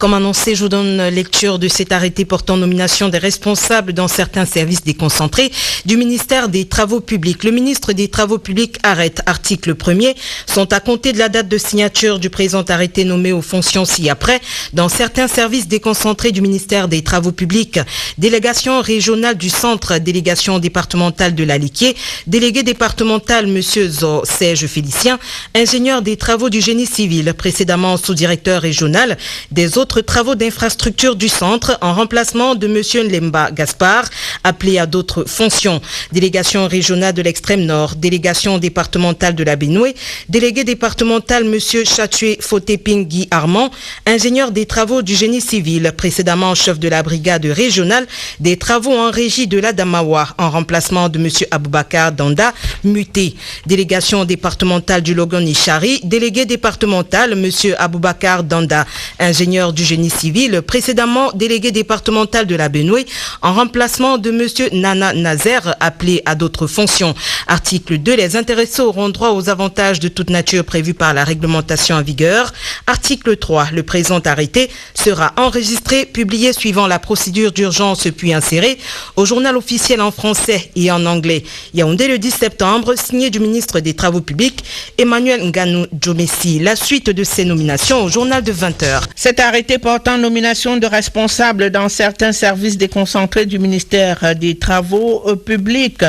Comme annoncé, je vous donne lecture de cet arrêté portant nomination des responsables dans certains services déconcentrés du ministère des Travaux publics. Le ministre des Travaux publics arrête, article 1er, sont à compter de la date de signature du présent arrêté nommé aux fonctions ci-après dans certains services déconcentrés du ministère des Travaux publics. Délégation régionale du centre, délégation départementale de l'Aliquier, délégué départemental M. Serge Félicien, ingénieur des travaux du génie civil, précédemment sous-directeur régional des autres travaux d'infrastructure du centre, en remplacement de M. Nlemba Gaspard, appelé à d'autres fonctions. Délégation régionale de l'extrême nord, délégation départementale de la Benoué, délégué départemental M. Chatue Foteping Guy Armand, ingénieur des travaux du génie civil, précédemment chef de la brigade régionale des travaux en régie de l'Adamawa, en remplacement de M. Aboubakar Danda, muté. Délégation départementale du Logoni-Chari, délégué départemental M. Aboubakar Danda, ingénieur du génie civil, précédemment délégué départemental de la Benoué, en remplacement de M. Nana Nazer, appelé à d'autres fonctions. Article 2. Les intéressés auront droit aux avantages de toute nature prévus par la réglementation en vigueur. Article 3. Le présent arrêté sera enregistré, publié suivant la procédure d'urgence puis inséré au journal officiel en français et en anglais. Yaoundé le 10 septembre, signé du ministre des Travaux publics, Emmanuel Nganou Djomessi. La suite de ces nominations au journal de 20h. Cet arrêté portant nomination de responsables dans certains services déconcentrés du ministère des Travaux publics.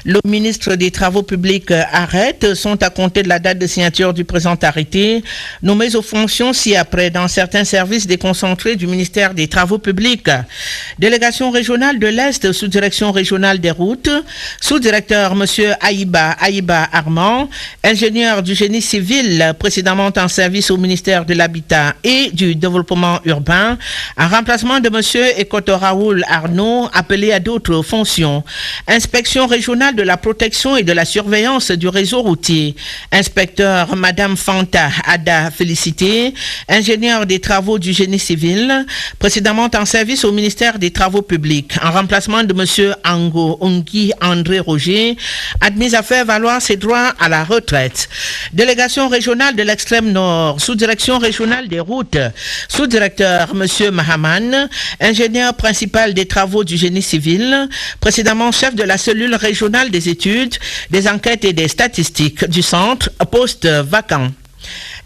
Le ministre des Travaux publics arrête, sont à compter de la date de signature du présent arrêté, nommés aux fonctions ci-après dans certains services déconcentrés du ministère des Travaux publics. Délégation régionale de l'Est, sous-direction régionale des routes, sous-directeur M. Aïba Armand, ingénieur du génie civil, précédemment en service au ministère de l'Habitat et du Développement urbain, en remplacement de M. Ekoto Raoul Arnaud, appelé à d'autres fonctions. Inspection régionale de la protection et de la surveillance du réseau routier, inspecteur Madame Fanta Ada Félicité, ingénieur des travaux du génie civil, précédemment en service au ministère des Travaux publics, en remplacement de M. Ango Ongi André Roger, admis à faire valoir ses droits à la retraite. Délégation régionale de l'extrême nord, sous-direction régionale des routes, sous-directeur M. Mahaman, ingénieur principal des travaux du génie civil, précédemment chef de la cellule régionale des études, des enquêtes et des statistiques du centre, poste vacant.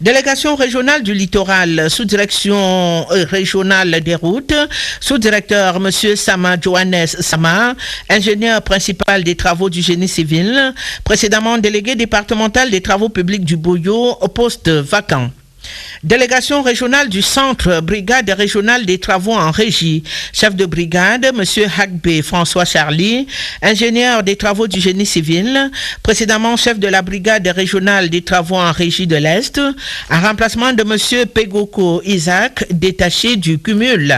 Délégation régionale du littoral, sous-direction régionale des routes, sous-directeur M. Sama Johannes Sama, ingénieur principal des travaux du génie civil, précédemment délégué départemental des travaux publics du Boyo, poste vacant. Délégation régionale du centre, brigade régionale des travaux en régie, chef de brigade, M. Hagbe François Charlie, ingénieur des travaux du génie civil, précédemment chef de la brigade régionale des travaux en régie de l'Est, en remplacement de M. Pegoko Isaac, détaché du cumul.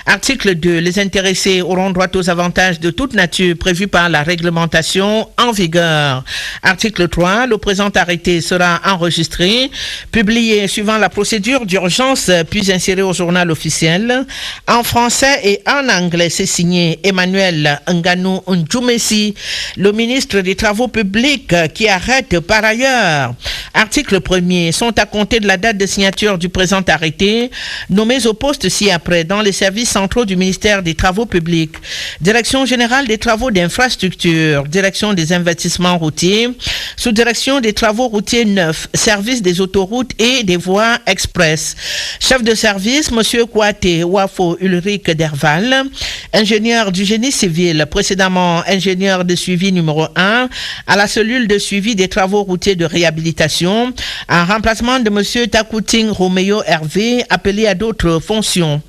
Article 2. Les intéressés auront droit aux avantages de toute nature prévus par la réglementation en vigueur. Article 3. Le présent arrêté sera enregistré, publié suivant la procédure d'urgence puis insérée au journal officiel en français et en anglais. C'est signé Emmanuel Nganou Djomessi, le ministre des Travaux publics, qui arrête par ailleurs. Article 1er. Sont à compter de la date de signature du présent arrêté, nommés au poste ci-après dans les services centraux du ministère des Travaux publics. Direction générale des travaux d'infrastructure, direction des investissements routiers, sous-direction des travaux routiers neufs, service des autoroutes et des voies express. Chef de service, M. Kouate Wafo Ulrich Derval, ingénieur du génie civil, précédemment ingénieur de suivi numéro 1 à la cellule de suivi des travaux routiers de réhabilitation, en remplacement de M. Takouting Romeo Hervé, appelé à d'autres fonctions.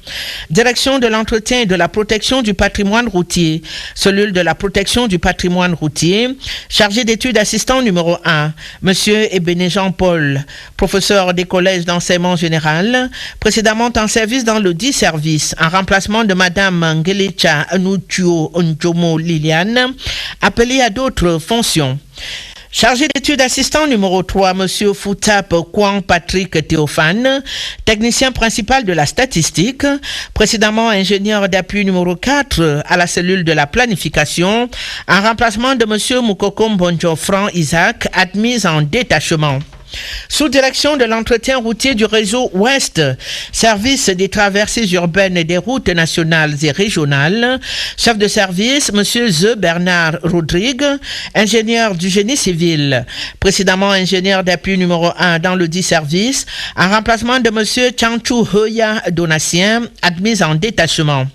Direction de l'entretien et de la protection du patrimoine routier, cellule de la protection du patrimoine routier, chargé d'études assistant numéro 1, M. Ebene Jean-Paul, professeur des collèges d'enseignement général, précédemment en service dans le 10 service, en remplacement de Madame Ngelecha Nutuo Njomo Liliane, appelée à d'autres fonctions. Chargé d'études assistant numéro 3, M. Foutap Kwang Patrick Théophane, technicien principal de la statistique, précédemment ingénieur d'appui numéro 4 à la cellule de la planification, en remplacement de M. Moukokom Bonjo Franc Isaac, admis en détachement. Sous-direction de l'entretien routier du réseau Ouest, service des traversées urbaines et des routes nationales et régionales, chef de service, M. Z. Bernard Rodrigue, ingénieur du génie civil, précédemment ingénieur d'appui numéro 1 dans le dit service, en remplacement de M. Chanchu Hoya Donatien, admis en détachement.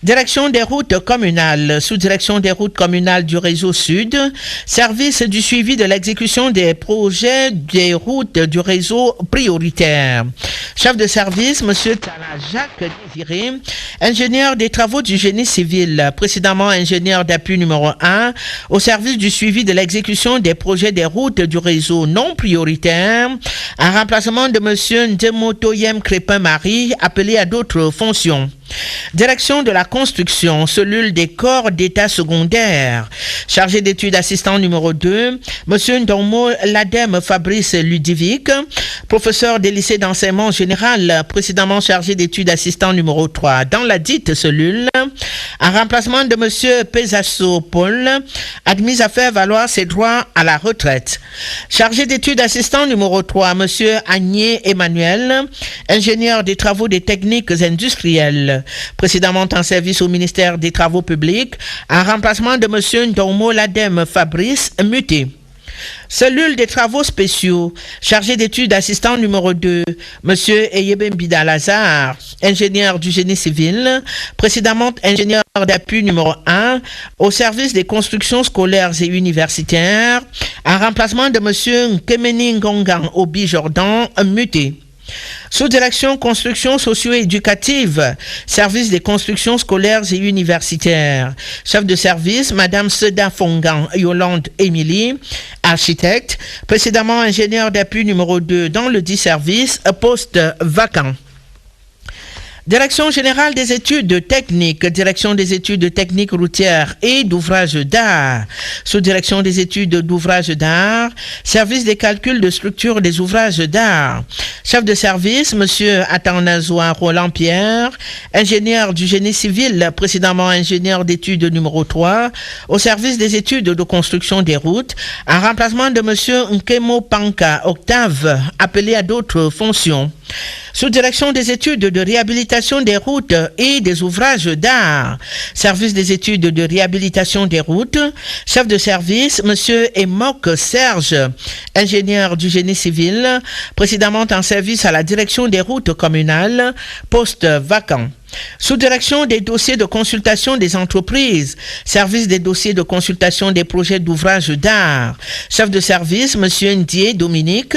Direction des routes communales, sous-direction des routes communales du réseau Sud, service du suivi de l'exécution des projets des routes du réseau prioritaire. Chef de service, M. Tala Jacques Désiré, ingénieur des travaux du génie civil, précédemment ingénieur d'appui numéro 1, au service du suivi de l'exécution des projets des routes du réseau non prioritaire, en remplacement de M. Ndemotoyem Crépin-Marie, appelé à d'autres fonctions. Direction de la construction, cellule des corps d'état secondaire. Chargé d'études assistant numéro 2, M. Ndomo Ladem Fabrice Ludovic, professeur des lycées d'enseignement général, précédemment chargé d'études assistant numéro 3 dans la dite cellule, en remplacement de M. Pesasso Paul, admis à faire valoir ses droits à la retraite. Chargé d'études assistant numéro 3, M. Agnier Emmanuel, ingénieur des travaux des techniques industrielles, précédemment en service au ministère des Travaux publics, en remplacement de M. Ndomo Ladem Fabrice muté. Cellule des travaux spéciaux, chargé d'études assistant numéro 2, M. Eyeben Bidalazar, ingénieur du génie civil, précédemment ingénieur d'appui numéro 1, au service des constructions scolaires et universitaires, en remplacement de M. Nkemeni Ngongan Obi Jordan muté. Sous-direction construction socio-éducative, service des constructions scolaires et universitaires. Chef de service, Madame Seda Fongan Yolande Émilie, architecte, précédemment ingénieur d'appui numéro 2 dans le dit service, poste vacant. Direction générale des études techniques, direction des études techniques routières et d'ouvrages d'art, sous-direction des études d'ouvrages d'art, service des calculs de structure des ouvrages d'art, chef de service, monsieur Atanazoa Roland Pierre, ingénieur du génie civil, précédemment ingénieur d'études numéro 3, au service des études de construction des routes, en remplacement de monsieur Nkemo Panka Octave, appelé à d'autres fonctions. Sous-direction des études de réhabilitation des routes et des ouvrages d'art, service des études de réhabilitation des routes, chef de service, monsieur Emok Serge, ingénieur du génie civil, précédemment en service à la direction des routes communales, poste vacant. Sous-direction des dossiers de consultation des entreprises, service des dossiers de consultation des projets d'ouvrages d'art, chef de service, monsieur Ndié Dominique,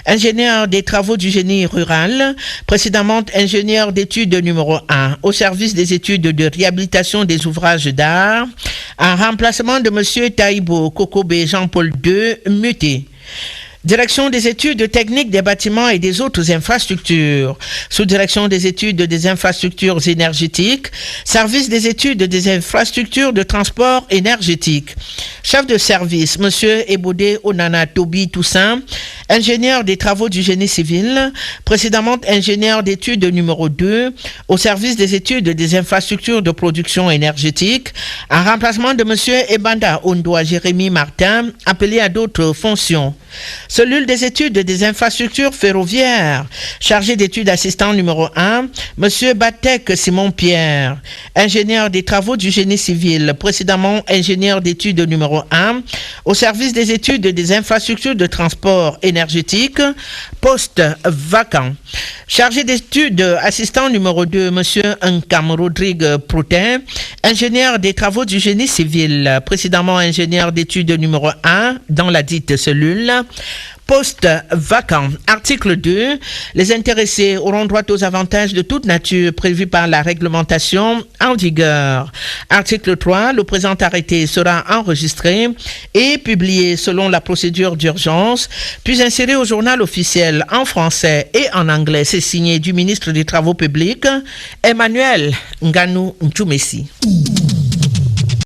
ingénieur des travaux du génie rural, précédemment ingénieur d'études numéro 1, au service des études de réhabilitation des ouvrages d'art, en remplacement de monsieur Taïbo Kokobé Jean-Paul II, muté. Direction des études techniques des bâtiments et des autres infrastructures, sous-direction des études des infrastructures énergétiques, service des études des infrastructures de transport énergétique, chef de service, monsieur Ebodé Onana Tobi Toussaint, ingénieur des travaux du génie civil, précédemment ingénieur d'études numéro 2, au service des études des infrastructures de production énergétique, en remplacement de monsieur Ebanda Ondoa Jérémy Martin, appelé à d'autres fonctions. Cellule des études des infrastructures ferroviaires, chargé d'études assistant numéro 1, monsieur Batek Simon Pierre, ingénieur des travaux du génie civil, précédemment ingénieur d'études numéro 1, au service des études des infrastructures de transport énergétique, poste vacant. Chargé d'études assistant numéro 2, monsieur Nkam Rodrigue Proutin, ingénieur des travaux du génie civil, précédemment ingénieur d'études numéro 1 dans la dite cellule, poste vacant. Article 2. Les intéressés auront droit aux avantages de toute nature prévus par la réglementation en vigueur. Article 3. Le présent arrêté sera enregistré et publié selon la procédure d'urgence, puis inséré au journal officiel en français et en anglais. C'est signé du ministre des Travaux publics, Emmanuel Nganou Nchoumessi.